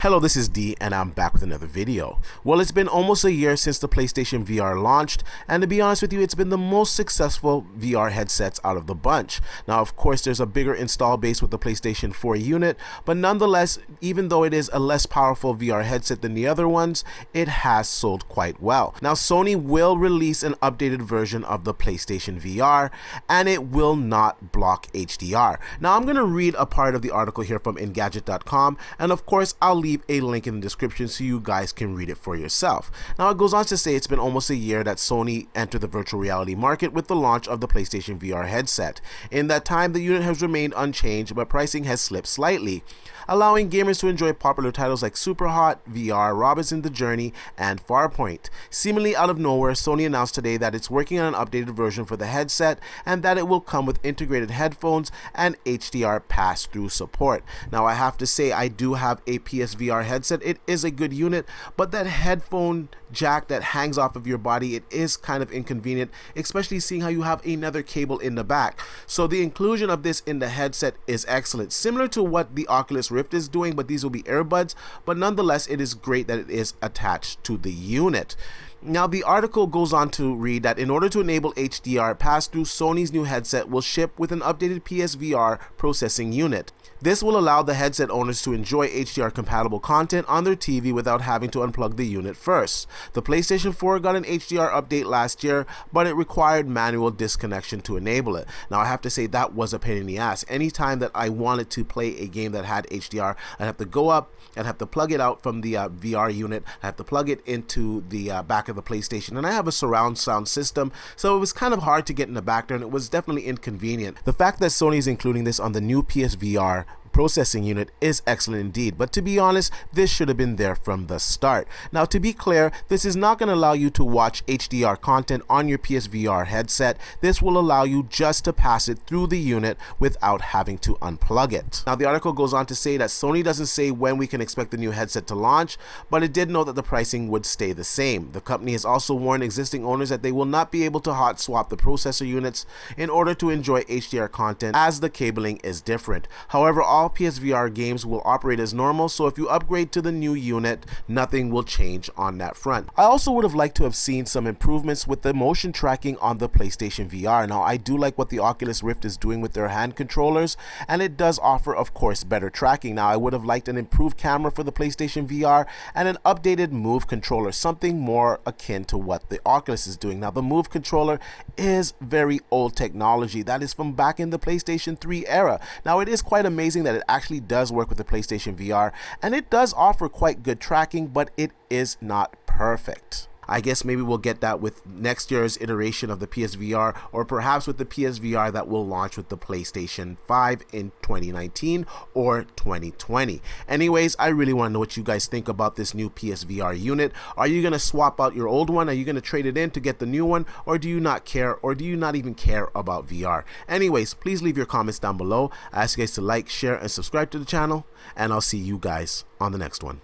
Hello, this is D and I'm back with another video. Well, it's been almost a year since the PlayStation VR launched, and to be honest with you, it's been the most successful VR headsets out of the bunch. Now, of course, there's a bigger install base with the PlayStation 4 unit, but nonetheless, even though it is a less powerful VR headset than the other ones, it has sold quite well. Now, Sony will release an updated version of the PlayStation VR, and it will not block HDR. Now, I'm going to read a part of the article here from Engadget.com, and of course, I'll leave a link in the description so you guys can read it for yourself. Now, it goes on to say it's been almost a year that Sony entered the virtual reality market with the launch of the PlayStation VR headset. In that time, the unit has remained unchanged, but pricing has slipped slightly, allowing gamers to enjoy popular titles like Superhot, VR, Robinson the Journey, and Farpoint. Seemingly out of nowhere, Sony announced today that it's working on an updated version for the headset and that it will come with integrated headphones and HDR pass-through support. Now, I have to say, I do have a PSVR headset. It is a good unit, but that headphone jack that hangs off of your body, it is kind of inconvenient, especially seeing how you have another cable in the back. So the inclusion of this in the headset is excellent, similar to what the Oculus Rift is doing, but these will be earbuds. But nonetheless, it is great that it is attached to the unit. Now, the article goes on to read that in order to enable HDR pass-through, Sony's new headset will ship with an updated PSVR processing unit. This will allow the headset owners to enjoy HDR compatible content on their TV without having to unplug the unit first. The PlayStation 4 got an HDR update last year, but it required manual disconnection to enable it. Now, I have to say that was a pain in the ass. Anytime that I wanted to play a game that had HDR, I'd have to go up, I'd have to plug it out from the VR unit, I have to plug it into the back of the PlayStation, and I have a surround sound system, so it was kind of hard to get in the back there, and it was definitely inconvenient. The fact that Sony is including this on the new PSVR processing unit is excellent indeed, but to be honest, this should have been there from the start. Now, to be clear, this is not going to allow you to watch HDR content on your PSVR headset. This will allow you just to pass it through the unit without having to unplug it. Now, the article goes on to say that Sony doesn't say when we can expect the new headset to launch, but it did note that the pricing would stay the same. The company has also warned existing owners that they will not be able to hot swap the processor units in order to enjoy HDR content, as the cabling is different. However, all PSVR games will operate as normal, so if you upgrade to the new unit, nothing will change on that front. I also would have liked to have seen some improvements with the motion tracking on the PlayStation VR. Now, I do like what the Oculus Rift is doing with their hand controllers, and it does offer, of course, better tracking. Now, I would have liked an improved camera for the PlayStation VR and an updated Move controller, something more akin to what the Oculus is doing. Now, the Move controller is very old technology. That is from back in the PlayStation 3 era. Now, it is quite amazing that it actually does work with the PlayStation VR, and it does offer quite good tracking, but it is not perfect. I guess maybe we'll get that with next year's iteration of the PSVR, or perhaps with the PSVR that will launch with the PlayStation 5 in 2019 or 2020. Anyways, I really want to know what you guys think about this new PSVR unit. Are you going to swap out your old one? Are you going to trade it in to get the new one? Or do you not care? Or do you not even care about VR? Anyways, please leave your comments down below. I ask you guys to like, share, and subscribe to the channel, and I'll see you guys on the next one.